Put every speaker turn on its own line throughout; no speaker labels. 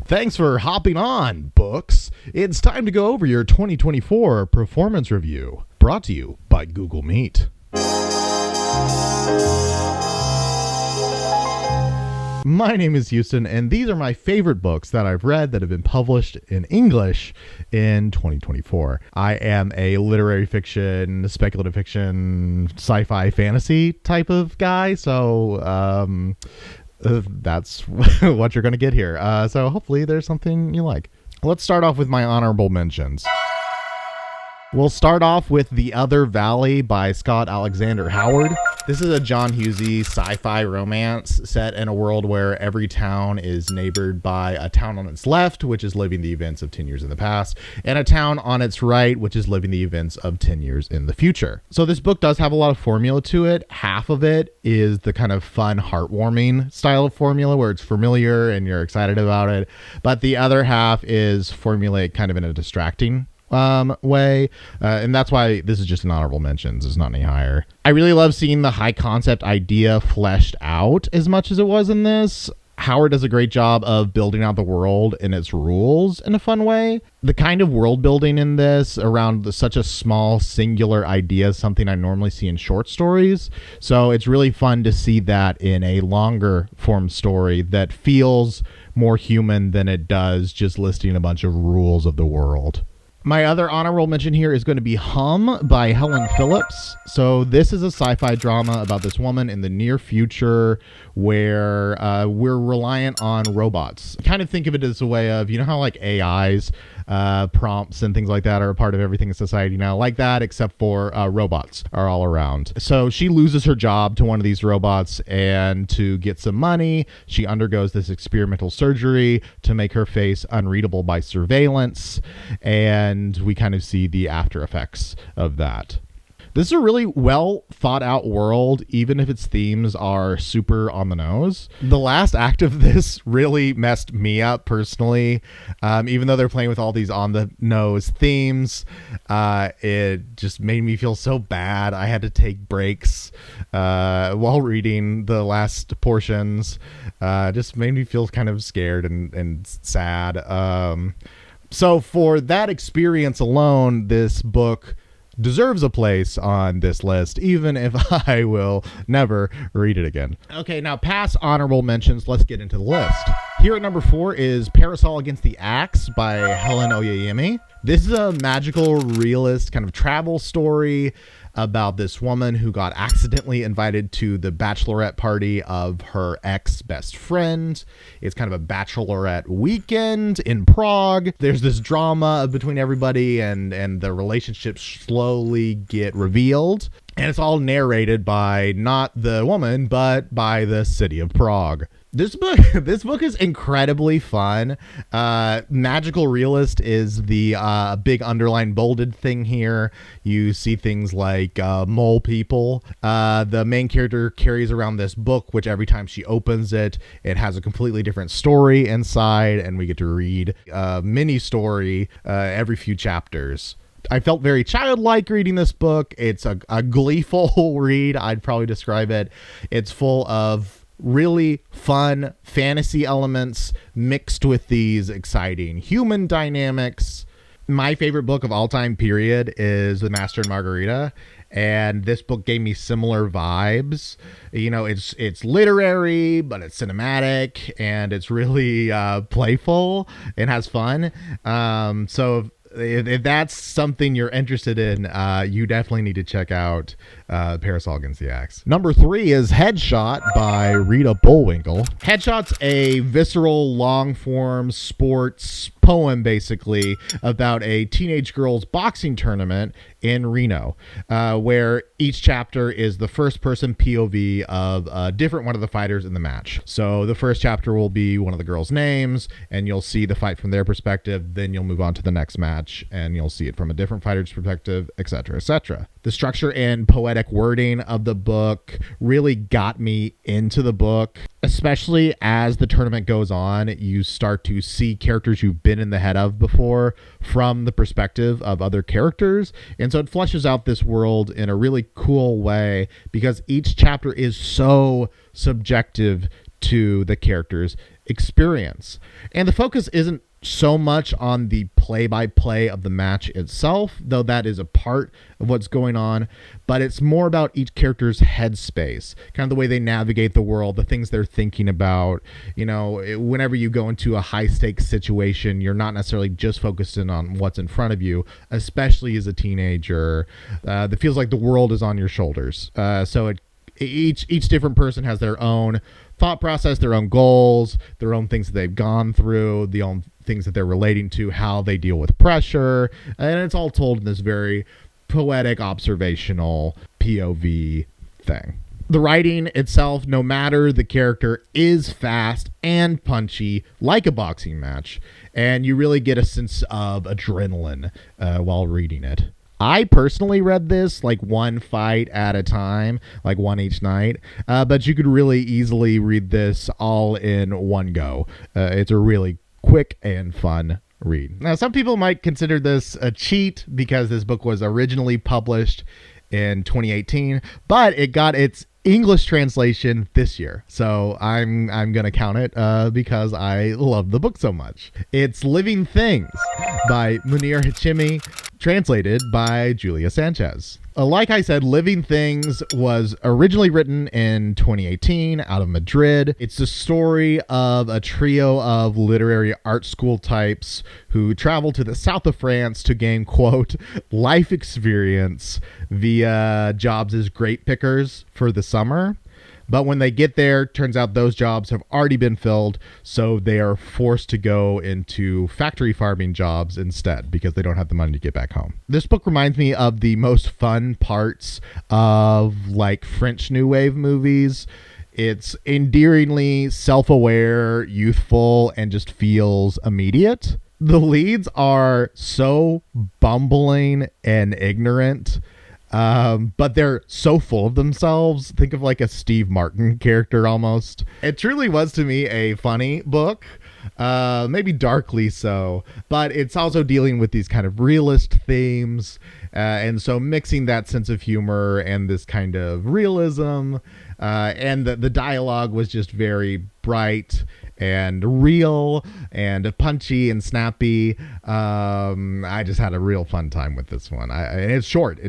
Thanks for hopping on, books. It's time to go over your 2024 performance review, brought to you by Google Meet. My name is Houston, and these are my favorite books that I've read that have been published in English in 2024. I am a literary fiction, speculative fiction, sci-fi fantasy type of guy, so that's what you're going to get here. So hopefully there's something you like. Let's start off with my honorable mentions. We'll start off with The Other Valley by Scott Alexander Howard. This is a John Hughesy sci-fi romance set in a world where every town is neighbored by a town on its left, which is living the events of 10 years in the past, and a town on its right, which is living the events of 10 years in the future. So this book does have a lot of formula to it. Half of it is the kind of fun, heartwarming style of formula where it's familiar and you're excited about it. But the other half is formulaic kind of in a distracting way, and that's why this is just an honorable mentions. It's not any higher. I really love seeing the high concept idea fleshed out as much as it was in this. Howard does a great job of building out the world and its rules in a fun way. The kind of world building in this around such a small singular idea is something I normally see in short stories. So it's really fun to see that in a longer form story that feels more human than it does just listing a bunch of rules of the world. My other honorable mention here is going to be Hum by Helen Phillips. So this is a sci-fi drama about this woman in the near future where we're reliant on robots. Kind of think of it as a way of, you know how like AIs, prompts and things like that are a part of everything in society now, like that, except for robots are all around. So she loses her job to one of these robots, and to get some money, she undergoes this experimental surgery to make her face unreadable by surveillance, and we kind of see the after effects of that. This is a really well thought out world, even if its themes are super on the nose. The last act of this really messed me up personally. Even though they're playing with all these on the nose themes, it just made me feel so bad. I had to take breaks while reading the last portions. Just made me feel kind of scared and sad. So for that experience alone, this book deserves a place on this list, even if I will never read it again. Okay, now past honorable mentions, let's get into the list. Here at number 4 is Parasol Against the Axe by Helen Oyeyemi. This is a magical realist kind of travel story about this woman who got accidentally invited to the bachelorette party of her ex-best friend. It's kind of a bachelorette weekend in Prague. There's this drama between everybody, and the relationships slowly get revealed. And it's all narrated by not the woman, but by the city of Prague. This book is incredibly fun. Magical realist is the big underlined bolded thing here. You see things like mole people. The main character carries around this book, which every time she opens it, it has a completely different story inside, and we get to read a mini story every few chapters. I felt very childlike reading this book. It's a gleeful read, I'd probably describe it. It's full of really fun fantasy elements mixed with these exciting human dynamics. My favorite book of all time period is The Master and Margarita, and this book gave me similar vibes. You know, it's literary, but it's cinematic, and it's really playful and has fun. So if that's something you're interested in, you definitely need to check out Parasol Against the Axe. Number 3 is Headshot by Rita Bullwinkle. Headshot's a visceral, long-form sports poem, basically, about a teenage girl's boxing tournament in Reno, where each chapter is the first-person POV of a different one of the fighters in the match. So the first chapter will be one of the girls' names, and you'll see the fight from their perspective. Then you'll move on to the next match, and you'll see it from a different fighter's perspective, etc., etc. The structure and poetic wording of the book really got me into the book, especially as the tournament goes on. You start to see characters you've been in the head of before from the perspective of other characters. And so it fleshes out this world in a really cool way because each chapter is so subjective to the character's experience. And the focus isn't so much on the play-by-play of the match itself, though that is a part of what's going on, but it's more about each character's headspace, kind of the way they navigate the world, the things they're thinking about. Whenever you go into a high-stakes situation, you're not necessarily just focusing on what's in front of you, especially as a teenager. It feels like the world is on your shoulders. Each different person has their own thought process, their own goals, their own things that they've gone through, the own things that they're relating to, how they deal with pressure, and it's all told in this very poetic, observational POV thing. The writing itself, no matter the character, is fast and punchy, like a boxing match, and you really get a sense of adrenaline while reading it. I personally read this like one fight at a time, like one each night, but you could really easily read this all in one go. It's a really quick and fun read. Now, some people might consider this a cheat because this book was originally published in 2018, but it got its English translation this year, so I'm gonna count it because I love the book so much. It's Living Things by Munir Hachemi, translated by Julia Sanchez. Like I said, Living Things was originally written in 2018 out of Madrid. It's the story of a trio of literary art school types who travel to the south of France to gain, quote, life experience via jobs as grape pickers for the summer. But when they get there, turns out those jobs have already been filled, so they are forced to go into factory farming jobs instead because they don't have the money to get back home. This book reminds me of the most fun parts of like French New Wave movies. It's endearingly self-aware, youthful, and just feels immediate. The leads are so bumbling and ignorant, but they're so full of themselves. Think of like a Steve Martin character almost. It truly was to me a funny book, maybe darkly so, but it's also dealing with these kind of realist themes, and so mixing that sense of humor and this kind of realism, and the dialogue was just very bright and real and punchy and snappy. I just had a real fun time with this one. And it's short.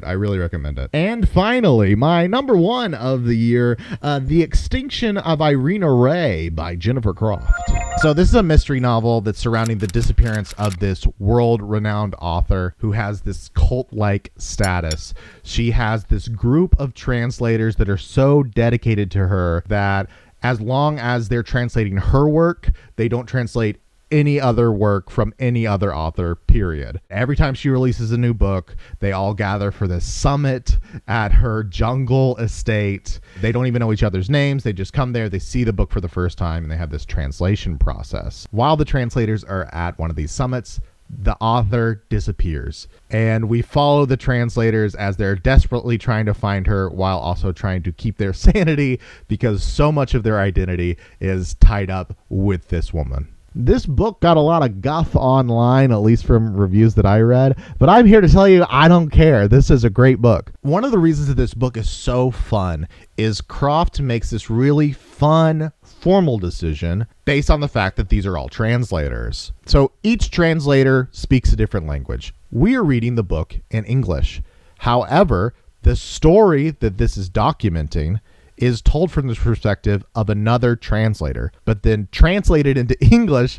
I really recommend it. And finally, my number one of the year, The Extinction of Irena Rey by Jennifer Croft. So this is a mystery novel that's surrounding the disappearance of this world-renowned author who has this cult-like status. She has this group of translators that are so dedicated to her that as long as they're translating her work, they don't translate any other work from any other author, period. Every time she releases a new book, they all gather for this summit at her jungle estate. They don't even know each other's names. They just come there, they see the book for the first time, and they have this translation process. While the translators are at one of these summits, the author disappears, and we follow the translators as they're desperately trying to find her while also trying to keep their sanity because so much of their identity is tied up with this woman. This book got a lot of guff online, at least from reviews that I read, but I'm here to tell you I don't care. This is a great book. One of the reasons that this book is so fun is Croft makes this really fun, formal decision based on the fact that these are all translators. So each translator speaks a different language. We are reading the book in English. However, the story that this is documenting is told from the perspective of another translator, but then translated into English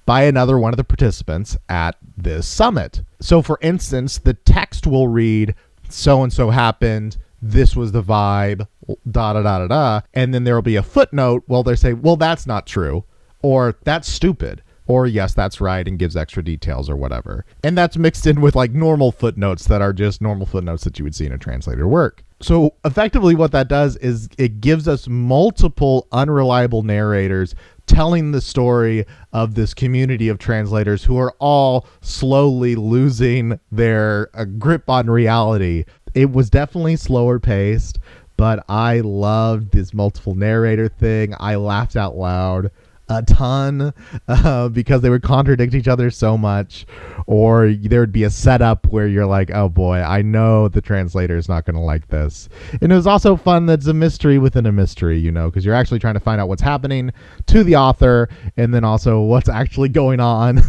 by another one of the participants at this summit. So for instance, the text will read, so-and-so happened, this was the vibe, da-da-da-da-da, and then there will be a footnote where they say, well, that's not true, or that's stupid, or yes, that's right, and gives extra details or whatever. And that's mixed in with like normal footnotes that are just normal footnotes that you would see in a translator work. So effectively what that does is it gives us multiple unreliable narrators telling the story of this community of translators who are all slowly losing their grip on reality. It was definitely slower paced, but I loved this multiple narrator thing. I laughed out loud a ton because they would contradict each other so much, or there would be a setup where you're like, oh boy, I know the translator is not going to like this. And it was also fun that's a mystery within a mystery, you know, because you're actually trying to find out what's happening to the author, and then also what's actually going on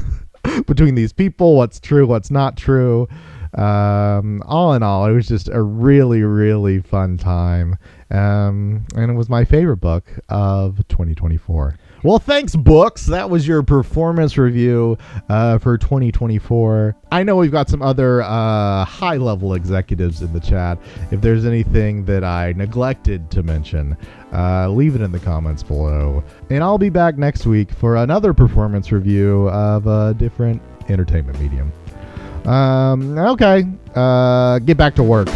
between these people, what's true, what's not true. All in all, it was just a really, really fun time. And it was my favorite book of 2024. Well, thanks, books. That was your performance review for 2024. I know we've got some other high-level executives in the chat. If there's anything that I neglected to mention, leave it in the comments below. And I'll be back next week for another performance review of a different entertainment medium. Okay, get back to work.